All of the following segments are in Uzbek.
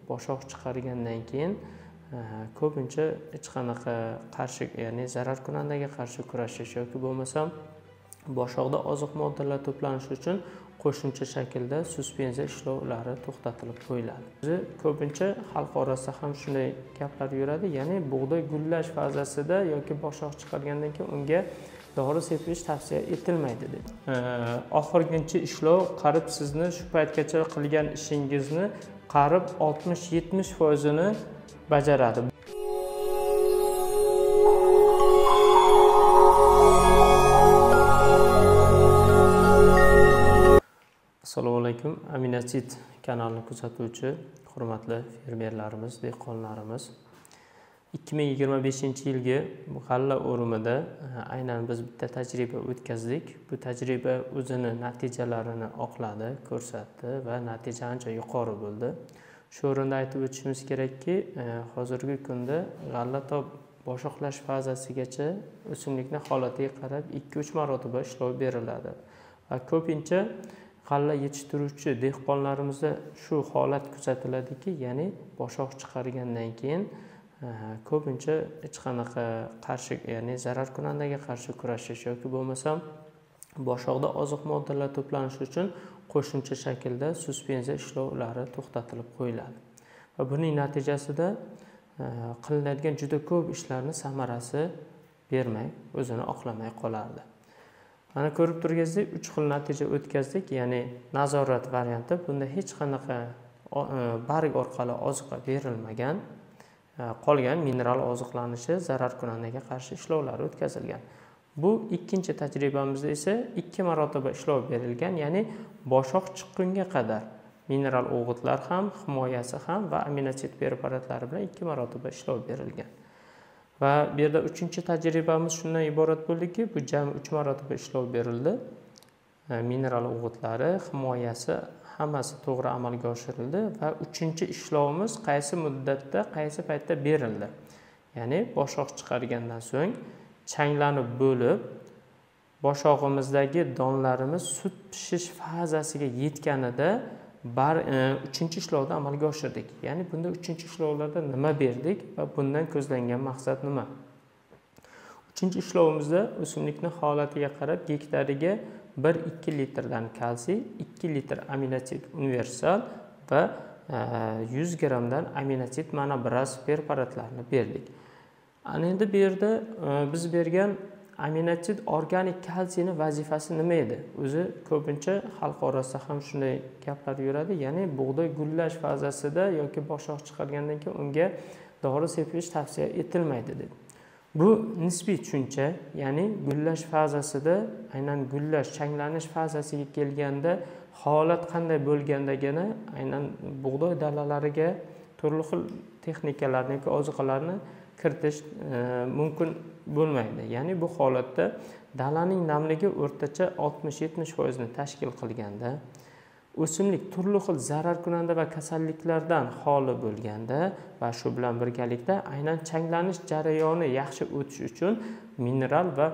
boshoq chiqargandan keyin ko'pincha hech qanaqa qarshi, ya'ni zararkunandaga qarshi kurashish yoki bo'lmasam boshoqda oziq moddalar to'planishi uchun qo'shimcha shaklda suspenziya ishlovlari to'xtatilib qo'yiladi. O'zi ko'pincha xalq orasida ham shunday gaplar yuradi, ya'ni bug'doy gullash fazasida yoki boshoq chiqargandan keyin unga dori sepish tavsiya etilmaydi deb. Oxirgi ishlov qarib sizni shu paytgacha qilgan ishingizni qarib 60-70% bajaradi. Assalomu alaykum. Aminosid kanalini kuzatuvchi hurmatli fermerlarimiz, dehqonlarimiz. 2025-yilgi g'alla o'rimida aynan biz bitta tajriba o'tkazdik. Bu tajriba o'zini natijalarini oqladi, ko'rsatdi va natija ancha yuqori bo'ldi. Shu o'rinda aytib o'tishimiz kerakki, hozirgi kunda g'alla to boshoqlash fazasigacha o'simlikning holatiga qarab 2-3 marotaba ishlov beriladi. Va ko'pincha g'alla yetishtiruvchi dehqonlarimizda shu holat kuzatiladiki, ya'ni boshoq chiqargandan keyin ko'pincha hech qanaqa qarshi, ya'ni zararkunandaga qarshi kurashish yoki bo'lmasam boshoqda oziq moddalar to'planishi uchun qo'shimcha shaklda suspenziya ishlovlari to'xtatilib qo'yiladi. Va buning natijasida qilinadigan juda ko'p ishlarni samarasi bermay, o'zini oqlamay qolardi. Mana ko'rib turganingizdek 3 xil natija o'tkazdik, ya'ni nazorat varianti. Bunda hech qanaqa barg orqali oziqa berilmagan, qolgan mineral oziqlanishi zararkunandaga qarshi ishlovlar o'tkazilgan. Bu ikkinchi tajribamizda esa 2 marotaba ishlov berilgan, ya'ni boshoq chiqqunga qadar mineral o'g'itlar ham, himoyasi ham va aminosid preparatlari bilan 2 marotaba ishlov berilgan. Va bu yerda 3-tajribamiz shundan iborat bo'ldiki, bu jami 3 marotaba ishlov berildi. Mineral o'g'itlari, himoyasi hammasi to'g'ri amalga oshirildi va 3-ishlovimiz qaysi muddatda, qaysi paytda berildi. Ya'ni boshoq chiqargandan so'ng changlanib bo'lib, boshog'imizdagi donlarimiz sut pishish fazasiga yetganida 3-ishlovda amalga oshirdik. Ya'ni bunda 3-ishlovlarda nima berdik va bundan ko'zlangan maqsad nima? 3-ishlovimizda o'simlikning holatiga qarab gektariga 1-2 litrdan kalsiy, 2 litr aminosid universal va 100 gramdan aminosid monobraz preparatlarni berdik. Ana endi bu yerda biz bergan aminosid organik kalsiyning vazifasi nima edi? O'zi ko'pincha xalq orasida ham shunday gaplar yuradi, ya'ni bug'doy gullash fazasida yoki boshoq chiqargandan keyin unga dori sepish tavsiya etilmaydi deb. Bu nisbiy tushuncha, ya'ni gullash fazasida, aynan gullash, changlanish fazasiga kelganda holat qanday bo'lgandagina aynan bug'doy dalalariga turli xil texnikalarni yoki oziqalarni kiritish mumkin bo'lmaydi. Ya'ni bu holatda dalaning namligi o'rtacha 60-70% ni tashkil qilganda, o'simlik turli xil zararkunanda va kasalliklardan xoli bo'lganda va shu bilan birgalikda aynan changlanish jarayoni yaxshi o'tish uchun mineral va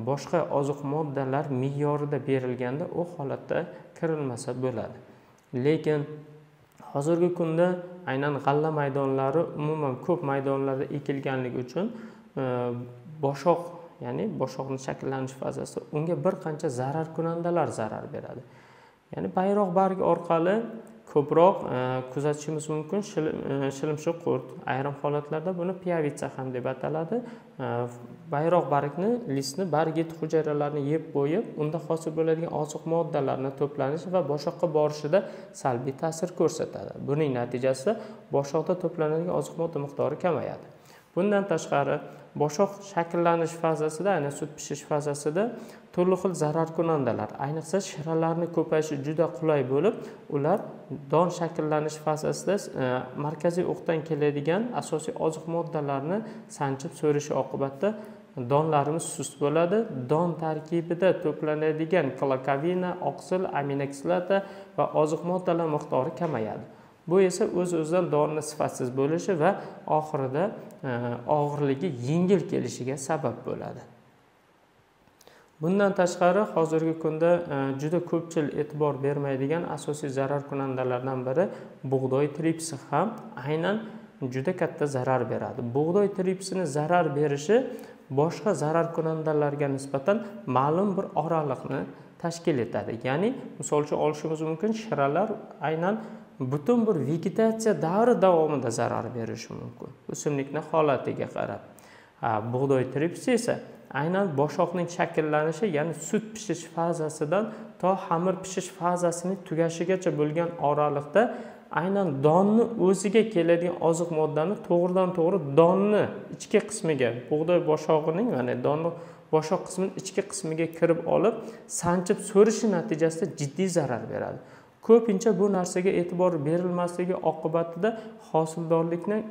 boshqa oziq moddalar me'yorida berilganda u holatda kirilmasa bo'ladi. Lekin hozirgi kunda aynan g'alla maydonlari umuman ko'p maydonlarda ekilganligi uchun boshoq, ya'ni boshoqning shakllanish fazasi unga bir qancha zararkunandalar zarar beradi. Ya'ni bayroq barg orqali ko'proq kuzatishimiz mumkin. Shilimshiq qurt, ayrim holatlarda buni piyavitsa ham deb ataladi. Bayroq bargni, listni, barg et hujayralarini yeb qo'yib, unda hosil bo'ladigan oziq moddalarni to'planishi va boshoqqa borishida salbiy ta'sir ko'rsatadi. Buning natijasida boshoqda to'planadigan oziq modda miqdori kamayadi. Bundan tashqari, boshoq shakllanish fazasida, ayni sut pishish fazasida turli xil zararkunandalar, ayniqsa shiralarning ko'payishi juda qulay bo'lib, ular don shakllanish fazasida markaziy o'qdan keladigan asosiy oziq moddalarni sanchib so'rishi oqibatida donlarimiz sust bo'ladi. Don tarkibida to'planadigan klokovina, oqsil, aminokislota va oziq moddalar miqdori kamayadi. Bu esa o'z-o'zidan dorining sifatsiz bo'lishi va oxirida og'irligi yengil kelishiga sabab bo'ladi. Bundan tashqari hozirgi kunda juda ko'pchilik e'tibor bermaydigan asosiy zarar kunandalardan biri bug'doy tripsi ham aynan juda katta zarar beradi. Bug'doy tripsini zarar berishi boshqa zarar kunandalarga nisbatan ma'lum bir oraliqni tashkil etadi. Ya'ni misol uchun olishimiz mumkin, shiralar aynan butun bir vegetatsiya davri davomida zarar berishi mumkin o'simlikni holatiga qarab. Bug'doy tripsi esa aynan boshoqning shakllanishi, ya'ni sut pishish fazasidan to xamir pishish fazasining tugashigacha bo'lgan oraliqda aynan donni o'ziga keladigan oziq moddani to'g'ridan to'g'ri donni ichki qismiga, bug'doy boshog'ining, ya'ni donni boshoq qismining ichki qismiga kirib olib, sanchib so'rishi natijasida jiddiy zarar beradi. Ko'pincha bu narsaga e'tibor berilmasligi oqibatida hosildorlikning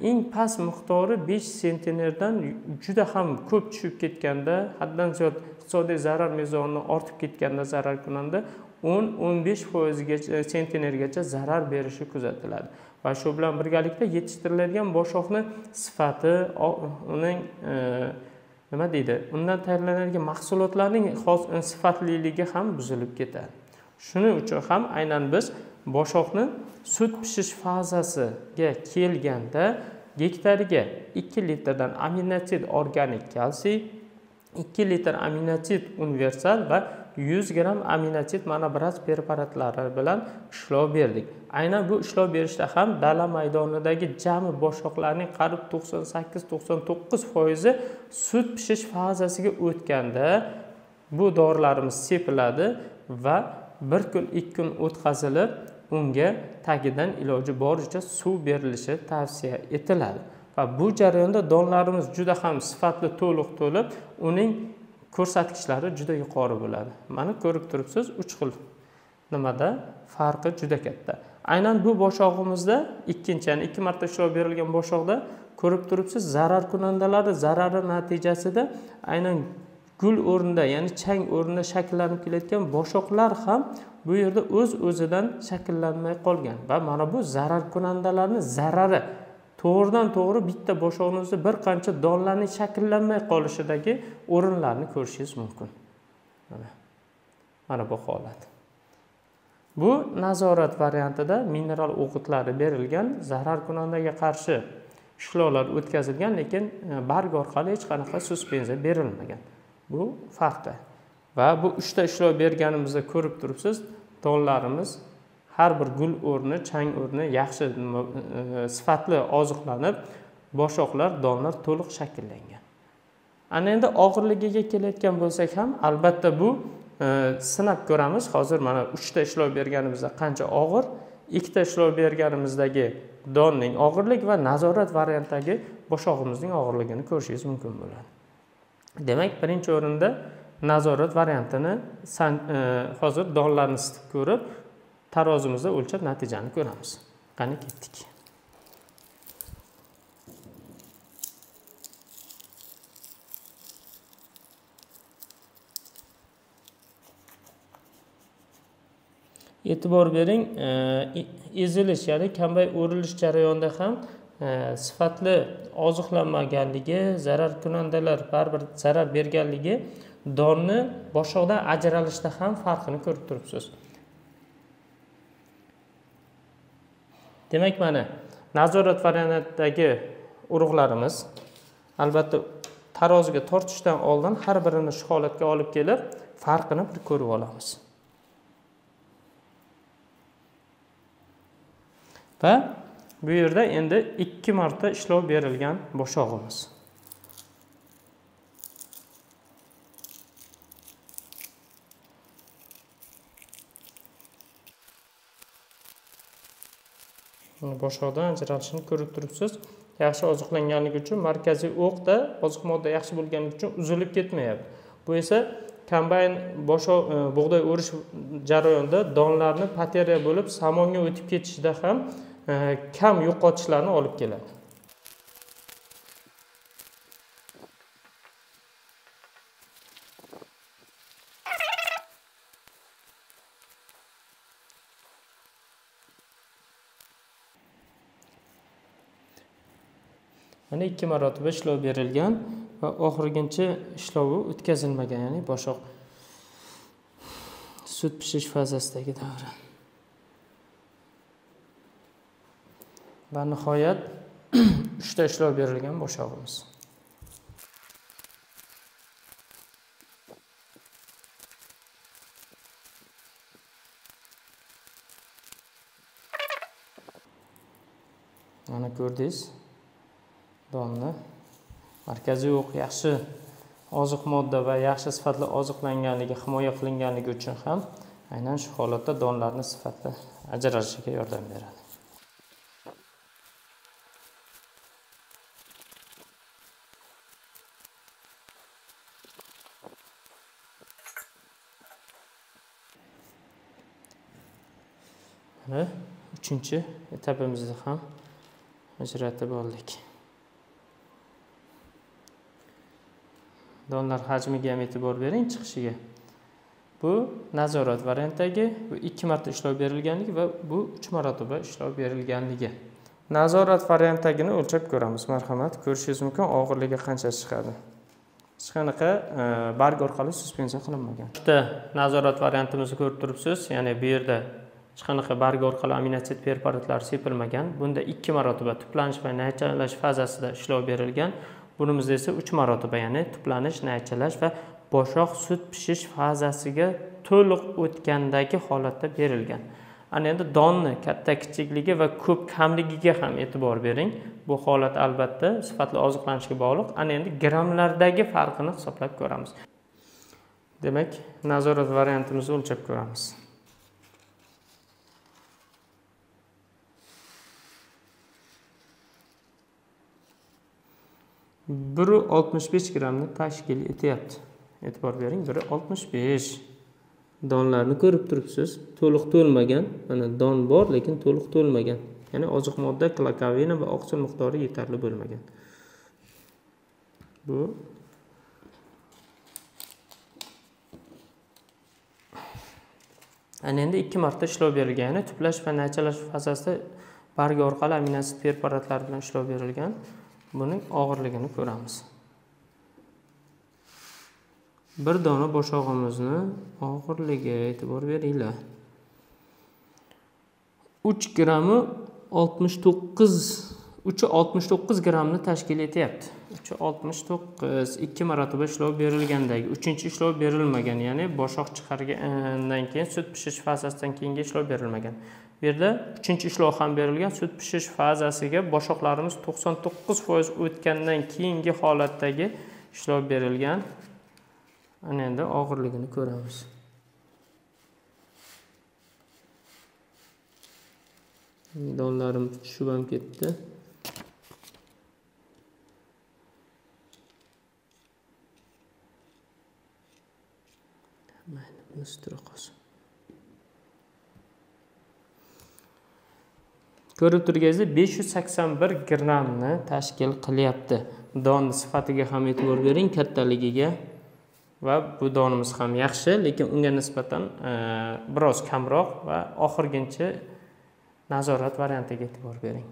eng past miqdori 5 sentnerdan juda ham ko'p tushib ketganda, haddan ziyod iqtisodiy zarar mezoni ortib ketganda zarar kunanda 10-15% sentnergacha zarar berishi kuzatiladi. Va shu bilan birgalikda yetishtiriladigan boshoqning sifati, uning nima deydi, undan tayyorlanadigan mahsulotlarning sifatliligi ham buzilib ketadi. Shuning uchun ham aynan biz boshoqni sut pishish fazasiga kelganda gektariga 2 litrdan aminotsid organik kalsiy, 2 litr aminotsid universal va 100 gram aminotsid monobraz preparatlari bilan ishlov berdik. Aynan bu ishlov berishda ham dala maydonidagi jami boshoqlarning qariyb 98-99% sut pishish fazasiga o'tganda bu dorilarimiz sepiladi va 1 kun 2 kun o'tkazilib, unga tagidan iloji boricha suv berilishi tavsiya etiladi. Va bu jarayonda donlarimiz juda ham sifatli to'liq to'lib, uning ko'rsatkichlari juda yuqori bo'ladi. Mana ko'rib turibsiz, 3 xil nimada farqi juda katta. Aynan bu boshog'imizda ikkinchi, ya'ni 2 marta ishlov berilgan boshoqda ko'rib turibsiz, zarar kunandalari zarari natijasida aynan gul o'rnida, ya'ni chang o'rnida shakllanib kelayotgan boshoqlar ham bu yerda o'z-o'zidan shakllanmay qolgan va mana bu zarar kunandalarning zarari to'g'ridan to'g'ri bitta boshog'imizda bir qancha donlarning shakllanmay qolishidagi o'rinlarni ko'rishingiz mumkin. Mana bu holat. Bu nazorat variantida mineral o'g'itlari berilgan, zarar kunandaga qarshi ishlovlar o'tkazilgan, lekin barg orqali hech qanaqa suspenziya berilmagan. Bu farqi. Va bu 3 ta ishlov berganimizda ko'rib turibsiz, donlarimiz har bir gul o'rni, chang o'rni yaxshi sifatli oziqlanib, boshoqlar, donlar to'liq shakllangan. Ana endi og'irligiga kelayotgan bo'lsak ham, albatta bu sinab ko'ramiz. Hozir mana 3 ta ishlov berganimizda qancha og'ir, 2 ta ishlov berganimizdagi donning og'irligi va nazorat variantidagi boshog'imizning og'irligini ko'rishingiz mumkin bo'ladi. Demak, birinchi o'rinda nazorat variantini hozir donlarni isitib ko'rib, tarozimizda o'lchab natijani ko'ramiz. Qani ketdik. E'tibor bering, ezilish, ya'ni kambay o'rilish jarayonida ham sifatli oziqlanmaganligi, zarar kunandalar baribir zarar berganligi donni boshoqdan ajralishda ham farqini ko'rib turibsiz. Demak, mana nazorat variantidagi urug'larimiz albatta taroziga tortishdan oldin har birini shu holatga olib kelib, farqini bir ko'rib olamiz. Va bu yerda endi 2 marta ishlov berilgan boshog'imiz. Boshoqdan ajralishini ko'rib turibsiz. Yaxshi oziqlanganligi uchun markaziy o'qda oziq modda yaxshi bo'lganligi uchun uzilib ketmayapti. Bu esa kombayn bug'doy o'rish jarayonida donlarni pateriya bo'lib somonga o'tib ketishida ham kam yo'qotishlarni olib keladi. Mana 2 marotaba ishlov berilgan va oxirginchi ishlovi o'tkazilmagan, ya'ni boshoq sut pishish fazasidagi davra. Va nihoyat 3 ta ishlov berilgan boshog'imiz. Mana ko'rdingiz, donni markaziy o'q yaxshi oziq modda va yaxshi sifatli oziqlanganligi, himoya qilinganligi uchun ham aynan shu holatda donlarning sifati ajralishiga yordam beradi. Mana 3-etapimizni ham ajratib oldik. Donlar hajmiga ham e'tibor bering, chiqishiga. Bu nazorat variantidagi bu 2 marta ishlov berilganligi va bu 3 marotaba ishlov berilganligi. Nazorat variantidagini o'lchab ko'ramiz. Marhamat, ko'rishingiz mumkin og'irligi qancha chiqadi. Hech qanaqa barg orqali suspensiya qilinmagan. Bitta nazorat variantimizni ko'rib turibsiz, ya'ni bu yerda hech qanaqa barg orqali aminotsid preparatlari sepilmagan. Bunda 2 marotaba tuplanish va naychalash fazasida ishlov berilgan. Bunimizda esa 3 marotaba, ya'ni tuplanish, naychalash va boshoq sut pishish fazasiga to'liq o'tgandagi holatda berilgan. Ana endi donni katta kichikligi va ko'p kamligiga ham e'tibor bering. Bu holat albatta sifatli oziqlanishga bog'liq. Ana endi grammlardagi farqini hisoblab ko'ramiz. Demak, nazorat variantimizni o'lchab ko'ramiz. 1,65 grammni tashkil etyapti. E'tibor bering, 1,65. Donlarni ko'rib turibsiz. To'liq to'lmagan. Mana don bor, lekin to'liq to'lmagan. Ya'ni oziq modda, klokovina va oqsil miqdori yetarli bo'lmagan. Bu ana endi 2 marta ishlov berilgan, ya'ni tuplash va naychalash fazasida barg orqali aminosid preparatlari bilan ishlov berilgan. Buning og'irligini ko'ramiz. Bir dona boshog'imizni og'irligiga e'tibor beringlar. 3 grammi 369 grammni tashkil etyapti. 369 2 marotaba ishlov berilgandagi, 3-chi ishlov berilmagan, ya'ni boshoq chiqargandan keyin sut pishish fazasidan keyingi ishlov berilmagan. Bu yerda 3-chi ishlov ham berilgan. Sut pishish fazasiga boshoqlarimiz 99% o'tgandan keyingi holatdagi ishlov berilgan. Ana endi og'irligini ko'ramiz. Donlarim tushib ham ketdi. Mayli, bunisi tura qolsin. Ko'rib turganingizdek 581 grammni tashkil qilyapti. Don sifatiga ham e'tibor bering, kattaligiga. Va bu donimiz ham yaxshi, lekin unga nisbatan biroz kamroq va oxirginchi nazorat variantiga e'tibor bering.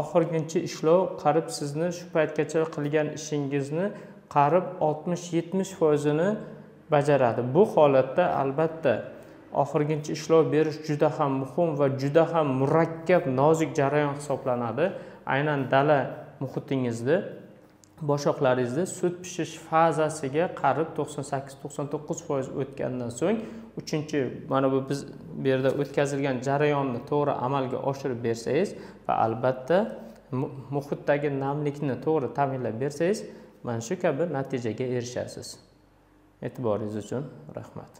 Oxirginchi ishlov qarib sizni shu paytgacha qilgan ishingizni qarib 60-70% bajaradi. Bu holatda albatta oxirginchi ishlov berish juda ham muhim va juda ham murakkab, nozik jarayon hisoblanadi. Aynan dala muhitingizda boshoqlaringizda sut pishish fazasiga qarib 98-99% o'tgandan so'ng 3-chi mana bu biz bu yerda o'tkazilgan jarayonni to'g'ri amalga oshirib bersangiz va albatta muhitdagi namlikni to'g'ri ta'minlab bersangiz, mana shu kabi natijaga erishasiz. E'tiboringiz uchun rahmat.